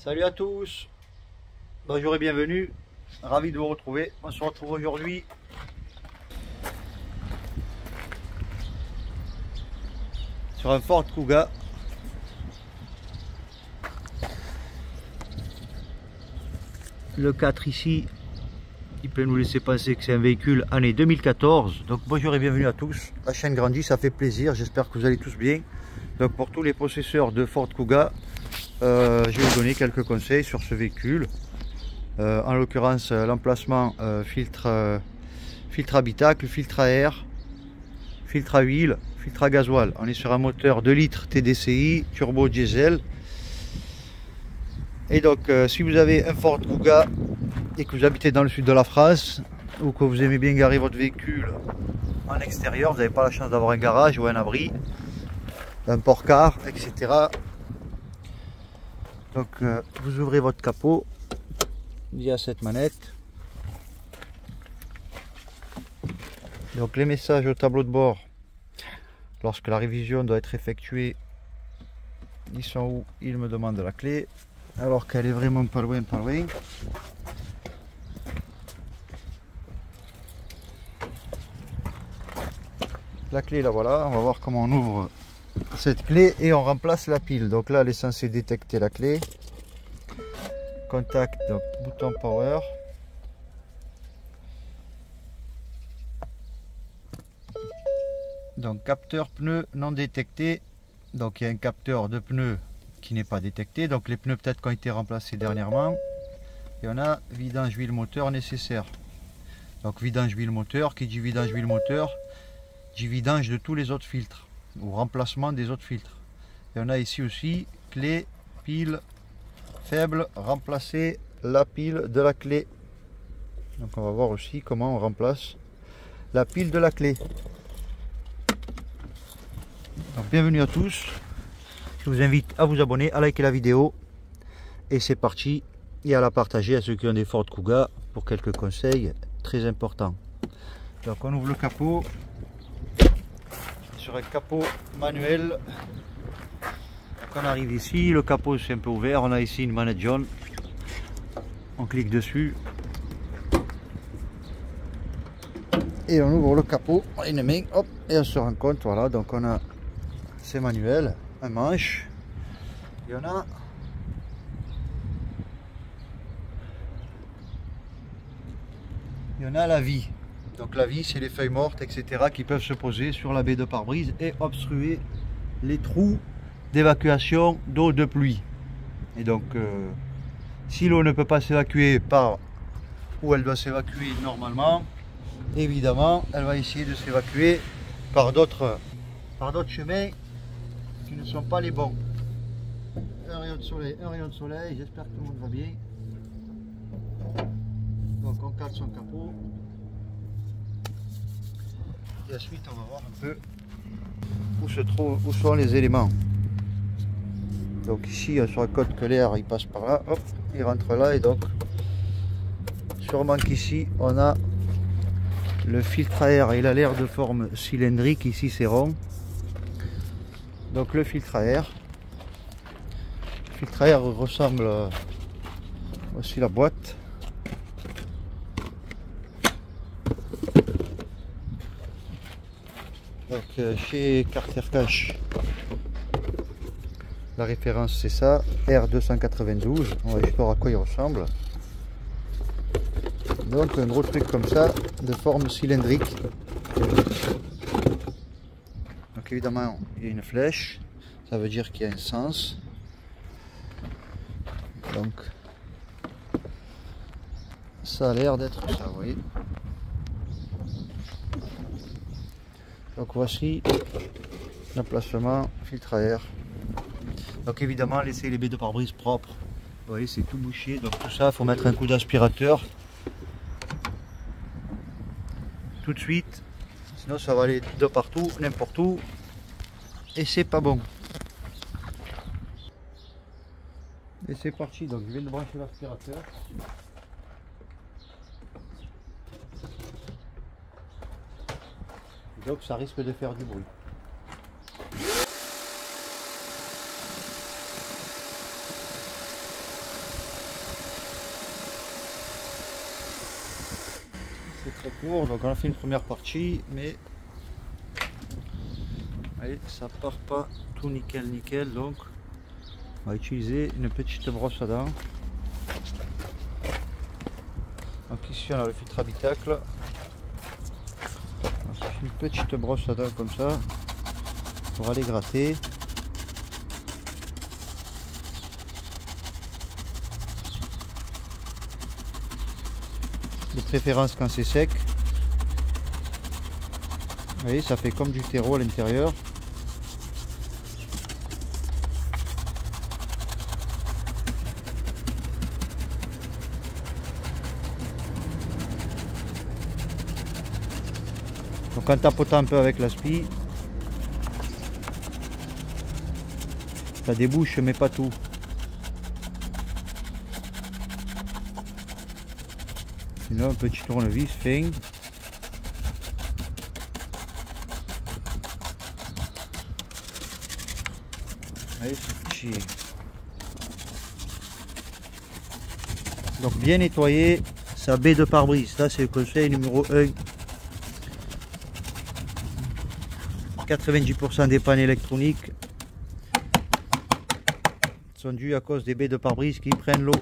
Salut à tous, bonjour et bienvenue, ravi de vous retrouver. On se retrouve aujourd'hui sur un Ford Kuga. Le 4 ici, il peut nous laisser penser que c'est un véhicule année 2014. Donc bonjour et bienvenue à tous, la chaîne grandit, ça fait plaisir, j'espère que vous allez tous bien. Donc pour tous les possesseurs de Ford Kuga, je vais vous donner quelques conseils sur ce véhicule. En l'occurrence l'emplacement filtre habitacle, filtre à air, filtre à huile, filtre à gasoil. On est sur un moteur 2 litres TDCi turbo diesel. Et donc si vous avez un Ford Kuga et que vous habitez dans le sud de la France ou que vous aimez bien garer votre véhicule en extérieur, vous n'avez pas la chance d'avoir un garage ou un abri, un port-car, etc. Donc vous ouvrez votre capot via cette manette. Donc les messages au tableau de bord, lorsque la révision doit être effectuée, ils sont où? Il me demande la clé, alors qu'elle est vraiment pas loin, pas loin. La clé, la voilà. On va voir comment on ouvre cette clé et on remplace la pile. Donc là, elle est censée détecter la clé. Contact, donc bouton power. Donc capteur pneu non détecté. Donc il y a un capteur de pneus qui n'est pas détecté. Donc les pneus peut-être qui ont été remplacés dernièrement. Et on a vidange huile moteur nécessaire. Donc vidange huile moteur, qui dit vidange huile moteur, dit vidange de tous les autres filtres ou remplacement des autres filtres. Et on a ici aussi clé, pile faible, remplacer la pile de la clé. Donc on va voir aussi comment on remplace la pile de la clé. Donc bienvenue à tous, je vous invite à vous abonner, à liker la vidéo et c'est parti, et à la partager à ceux qui ont des Ford Kuga pour quelques conseils très importants. Donc on ouvre le capot sur un capot manuel. Donc on arrive ici, le capot c'est un peu ouvert, on a ici une manette jaune, on clique dessus et on ouvre le capot, une main, hop, et on se rend compte, voilà, donc on a c'est manuel, un manche, et on a la vis. Donc la vis, c'est les feuilles mortes, etc. qui peuvent se poser sur la baie de pare-brise et obstruer les trous d'évacuation d'eau de pluie. Et donc si l'eau ne peut pas s'évacuer par où elle doit s'évacuer normalement, évidemment elle va essayer de s'évacuer par d'autres chemins qui ne sont pas les bons. Un rayon de soleil, j'espère que tout le monde va bien. Donc on cale son capot et ensuite on va voir un peu où sont les éléments. Donc ici on se rend compte que l'air il passe par là, hop, il rentre là, et donc sûrement qu'ici on a le filtre à air. Il a l'air de forme cylindrique, ici c'est rond. Donc le filtre à air. Le filtre à air ressemble, voici la boîte. Donc chez Carter Cash, la référence c'est ça, R292. On va juste voir à quoi il ressemble. Donc un gros truc comme ça, de forme cylindrique. Donc évidemment il y a une flèche, ça veut dire qu'il y a un sens. Donc ça a l'air d'être ça, vous voyez. Donc voici l'emplacement filtre à air. Donc évidemment laissez les baies de pare-brise propres. Vous voyez, c'est tout bouché, donc tout ça il faut mettre un coup d'aspirateur tout de suite, sinon ça va aller de partout, n'importe où, et c'est pas bon. Et c'est parti, donc je viens de brancher l'aspirateur. Donc ça risque de faire du bruit. c'est très court, donc on a fait une première partie, mais allez, ça part pas tout nickel, donc on va utiliser une petite brosse à dents. Donc ici on a le filtre habitacle, une petite brosse à dents comme ça pour aller gratter. De préférence quand c'est sec. Vous voyez, ça fait comme du terreau à l'intérieur. Donc en tapotant un peu avec l'aspi, ça débouche mais pas tout. Sinon un petit tournevis fin. Allez, c'est fichier. Donc bien nettoyer sa baie de pare-brise. Ça c'est le conseil numéro 1. 90% des pannes électroniques sont dues à cause des baies de pare-brise qui prennent l'eau.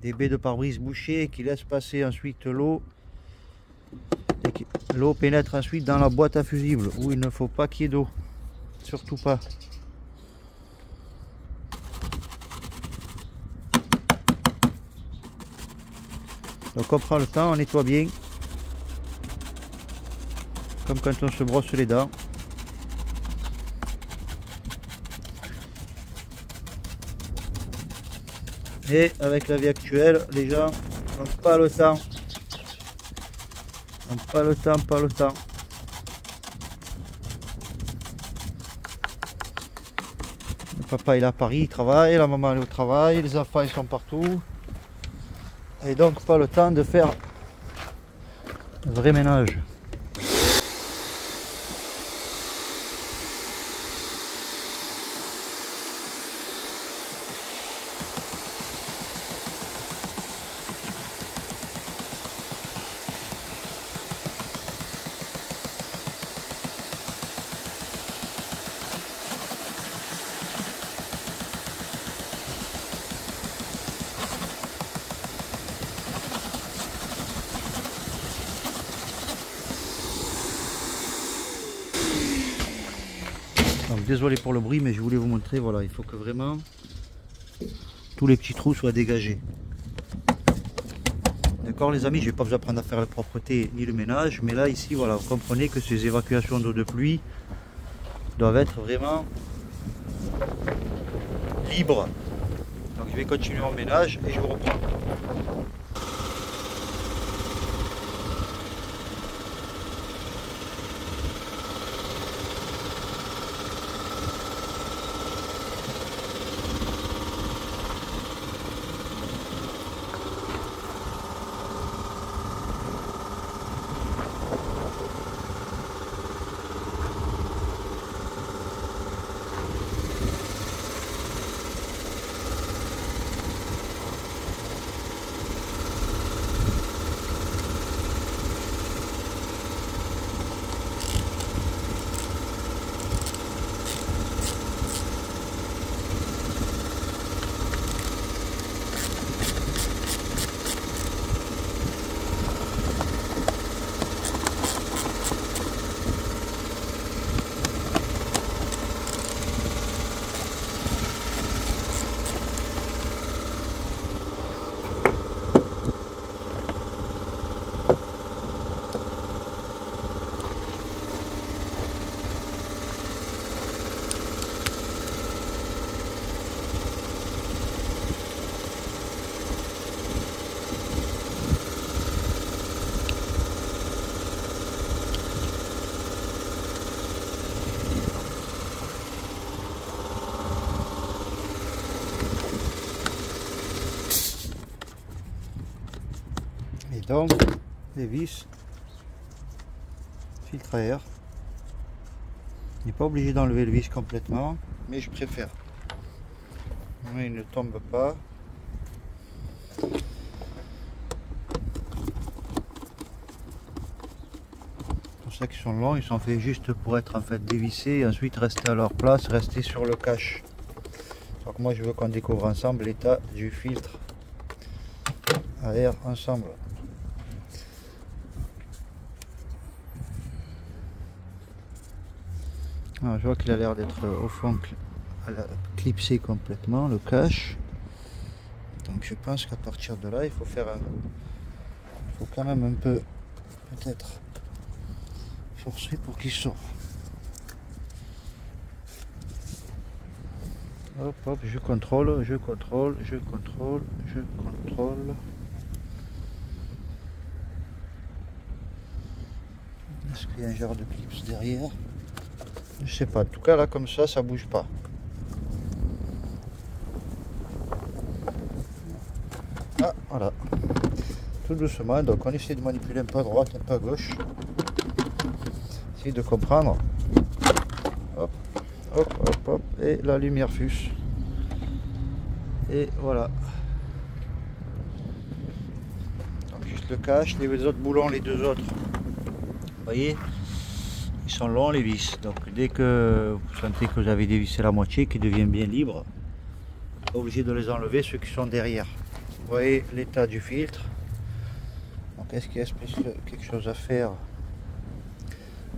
Des baies de pare-brise bouchées qui laissent passer ensuite l'eau. L'eau pénètre ensuite dans la boîte à fusibles où il ne faut pas qu'il y ait d'eau. Surtout pas. Donc on prend le temps, on nettoie bien. Comme quand on se brosse les dents. Et avec la vie actuelle, les gens n'ont pas le temps. Pas le temps. Le papa il est à Paris, il travaille, la maman elle est au travail, les enfants ils sont partout. Et donc pas le temps de faire un vrai ménage. Donc désolé pour le bruit, mais je voulais vous montrer, voilà, il faut que vraiment tous les petits trous soient dégagés. D'accord les amis, je vais pas vous apprendre à faire la propreté ni le ménage, mais là ici voilà, vous comprenez que ces évacuations d'eau de pluie doivent être vraiment libres. Donc je vais continuer mon ménage et je vous reprends. Donc les vis filtre à air, il n'est pas obligé d'enlever le vis complètement, mais je préfère. Mais il ne tombe pas. ça qu'ils sont longs, ils sont faits juste pour être en fait dévissés et ensuite rester à leur place, rester sur le cache. Donc moi je veux qu'on découvre ensemble l'état du filtre à air ensemble. Alors, je vois qu'il a l'air d'être au fond clipsé complètement le cache. Donc je pense qu'à partir de là il faut faire il faut quand même un peu peut-être forcer pour qu'il sorte. Hop hop, je contrôle. Est-ce qu'il y a un genre de clips derrière? Je sais pas, en tout cas là comme ça bouge pas. Ah voilà, tout doucement, donc on essaie de manipuler un peu à droite, un peu à gauche. Essayer de comprendre. Hop, hop, hop, hop, et la lumière fuse. Et voilà. Donc juste le cache, les autres boulons, les deux autres. Vous voyez, ils sont longs les vis. Donc dès que vous sentez que vous avez dévissé la moitié, qui devient bien libre, obligé de les enlever ceux qui sont derrière. Vous voyez l'état du filtre. Donc est-ce qu'il y a quelque chose à faire?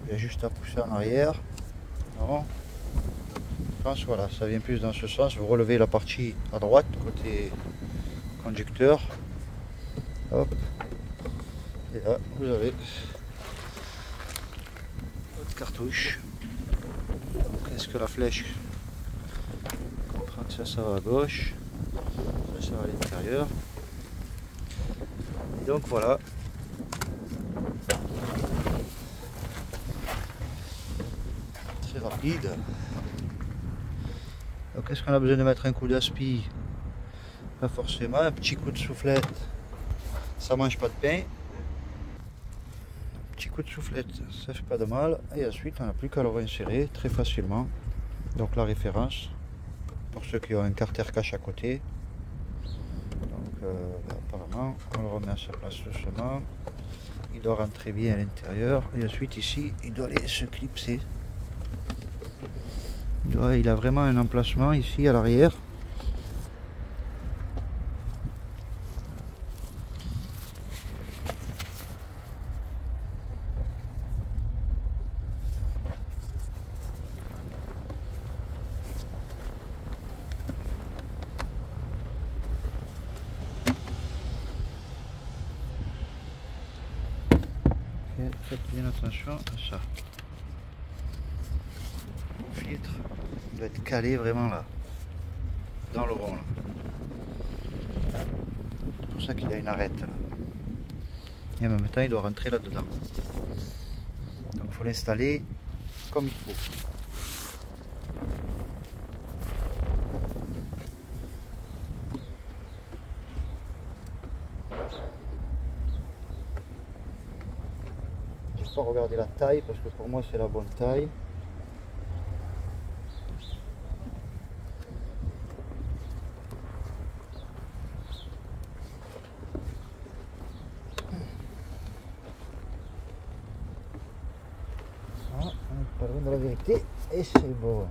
Il y a juste à pousser en arrière. Non. Je pense voilà, ça vient plus dans ce sens. Vous relevez la partie à droite côté conducteur. Hop. Et là vous avez votre cartouche. Donc est-ce que la flèche comprend que ça va à gauche, ça va à l'intérieur. Et donc voilà. Très rapide. Donc est-ce qu'on a besoin de mettre un coup d'aspi? Pas forcément. Un petit coup de soufflette, ça mange pas de pain. Un petit coup de soufflette, ça fait pas de mal. Et ensuite on n'a plus qu'à le réinsérer très facilement. Donc la référence pour ceux qui ont un carter cache à côté. Donc apparemment on le remet à sa place doucement. Il doit rentrer bien à l'intérieur. Et ensuite ici il doit aller se clipser. Il a vraiment un emplacement ici à l'arrière. Faites bien attention à ça. Le filtre doit être calé vraiment là, dans le rond. C'est pour ça qu'il a une arête là. Et en même temps il doit rentrer là-dedans. Donc il faut l'installer comme il faut. Pas regarder la taille parce que pour moi c'est la bonne taille. Ah, on est pas loin de la vérité et c'est bon.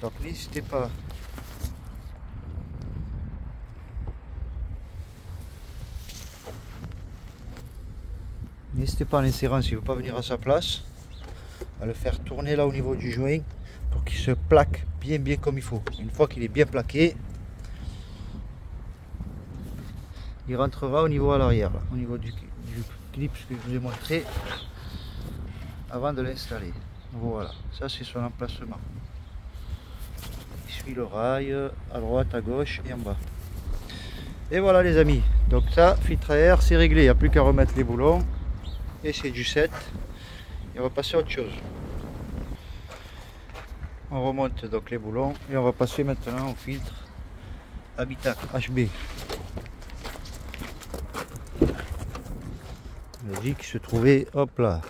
Donc n'hésitez pas en insérant, s'il ne veut pas venir à sa place, à le faire tourner là au niveau du joint pour qu'il se plaque bien comme il faut. Une fois qu'il est bien plaqué, il rentrera au niveau à l'arrière, au niveau du clip que je vous ai montré avant de l'installer. Voilà, ça c'est son emplacement. Il suit le rail à droite, à gauche et en bas. Et voilà les amis, donc ça, filtre à air, c'est réglé, il n'y a plus qu'à remettre les boulons. Et c'est du 7 et on va passer à autre chose. On remonte donc les boulons et on va passer maintenant au filtre habitacle HB. On a dit qu'il se trouvait, hop là.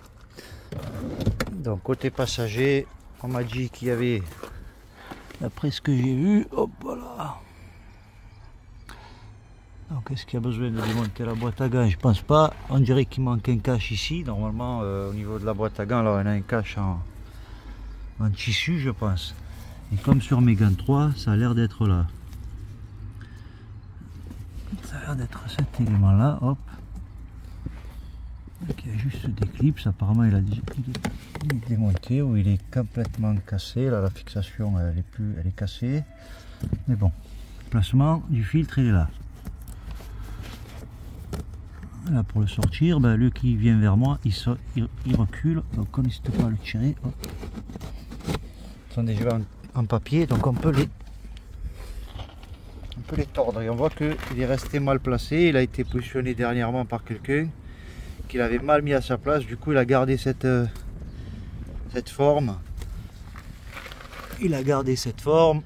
Donc côté passager, on m'a dit qu'il y avait, d'après ce que j'ai vu, hop voilà. Donc est-ce qu'il y a besoin de démonter la boîte à gants? Je pense pas. On dirait qu'il manque un cache ici. Normalement au niveau de la boîte à gants, là on a un cache en tissu, je pense. Et comme sur mes gants 3, ça a l'air d'être là. Ça a l'air d'être cet élément là, hop. Donc, il y a juste des clips, apparemment il est démonté ou il est complètement cassé. Là la fixation elle est cassée. Mais bon, le placement du filtre il est là. Là pour le sortir, ben, lui qui vient vers moi, il recule, donc on n'hésite pas à le tirer. Hop. Ils sont déjà en papier, donc on peut les tordre. Et on voit qu'il est resté mal placé, il a été positionné dernièrement par quelqu'un qu'il avait mal mis à sa place, du coup il a gardé cette forme. Il a gardé cette forme.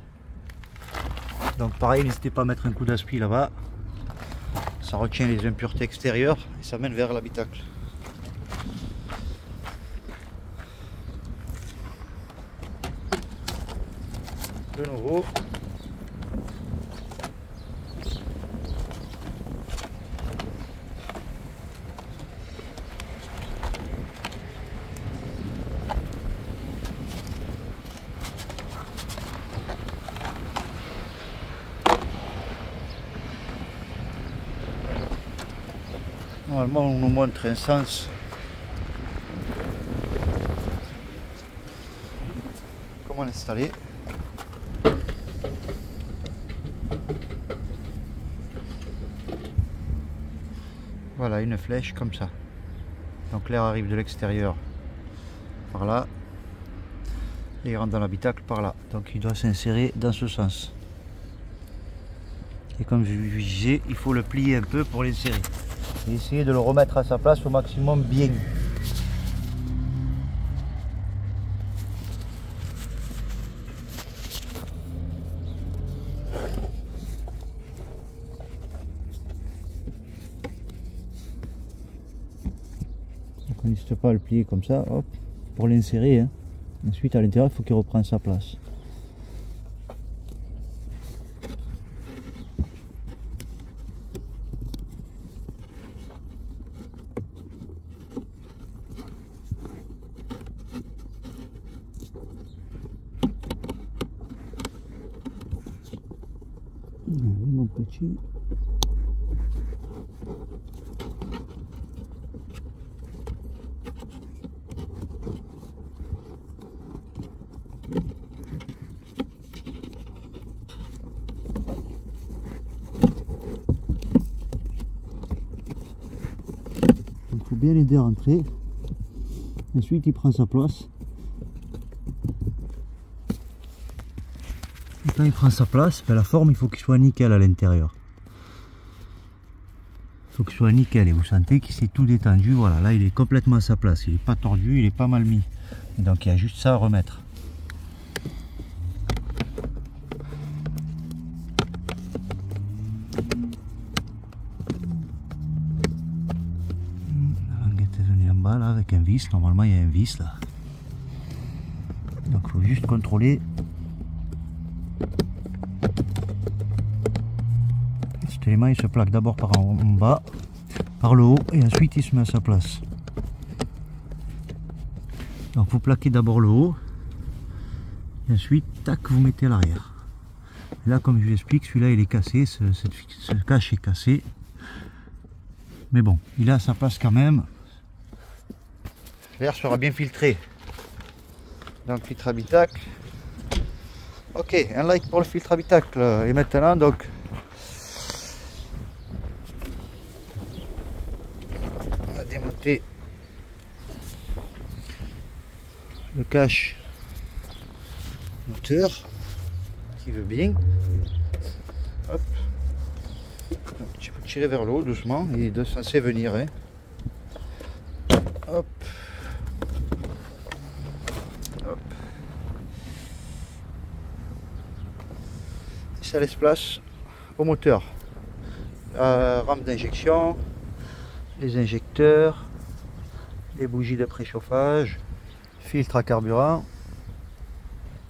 Donc pareil, n'hésitez pas à mettre un coup d'aspi là-bas. Ça retient les impuretés extérieures et ça mène vers l'habitacle. De nouveau. Normalement on nous montre un sens. Comment l'installer. Voilà une flèche comme ça. Donc l'air arrive de l'extérieur par là et il rentre dans l'habitacle par là. Donc il doit s'insérer dans ce sens. Et comme je vous disais, il faut le plier un peu pour l'insérer. Et essayer de le remettre à sa place au maximum bien. Donc on n'hésite pas à le plier comme ça, hop, pour l'insérer. Hein. Ensuite à l'intérieur, il faut qu'il reprenne sa place. Allez, mon petit. Il faut bien l'aider à rentrer. Ensuite il prend sa place. Et quand il prend sa place, ben, la forme il faut qu'il soit nickel à l'intérieur. Il faut qu'il soit nickel et vous sentez qu'il s'est tout détendu. Voilà, là il est complètement à sa place. Il n'est pas tordu, il est pas mal mis. Et donc il y a juste ça à remettre. La languette est venue en bas là avec un vis. Normalement il y a un vis là. Donc il faut juste contrôler. Cet élément il se plaque d'abord par en bas, par le haut et ensuite il se met à sa place. Donc vous plaquez d'abord le haut et ensuite tac vous mettez à l'arrière. Là comme je vous l'explique, celui-là il est cassé, ce cache est cassé. Mais bon, il est à sa place quand même. L'air sera bien filtré. Donc filtre habitacle. Ok, un like pour le filtre habitacle. Et maintenant donc on va démonter le cache moteur qui veut bien. Hop. Donc, tu peux tirer vers le haut doucement, il est censé venir. Hein. Hop. Hop. Ça laisse place au moteur. Rampe d'injection, les injecteurs, les bougies de préchauffage, filtre à carburant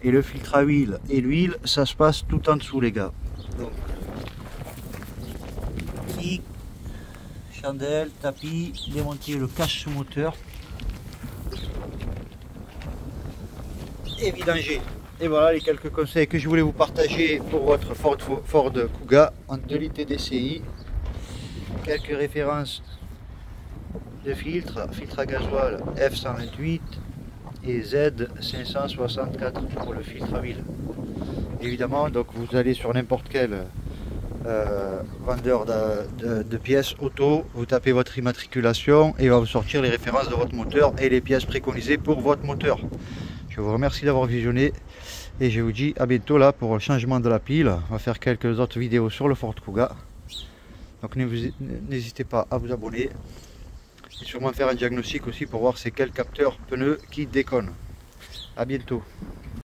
et le filtre à huile. Et l'huile, ça se passe tout en dessous les gars. Donc, électrique, chandelle, tapis, démonter le cache-moteur et vidanger. Et voilà les quelques conseils que je voulais vous partager pour votre Ford Kuga en 2 litres DCI. Quelques références de filtre à gasoil F128 et Z564 pour le filtre à huile. Évidemment, donc vous allez sur n'importe quel vendeur de pièces auto, vous tapez votre immatriculation et il va vous sortir les références de votre moteur et les pièces préconisées pour votre moteur. Je vous remercie d'avoir visionné et je vous dis à bientôt là pour le changement de la pile. On va faire quelques autres vidéos sur le Ford Kuga. Donc n'hésitez pas à vous abonner et sûrement faire un diagnostic aussi pour voir c'est quel capteur pneu qui déconne. À bientôt.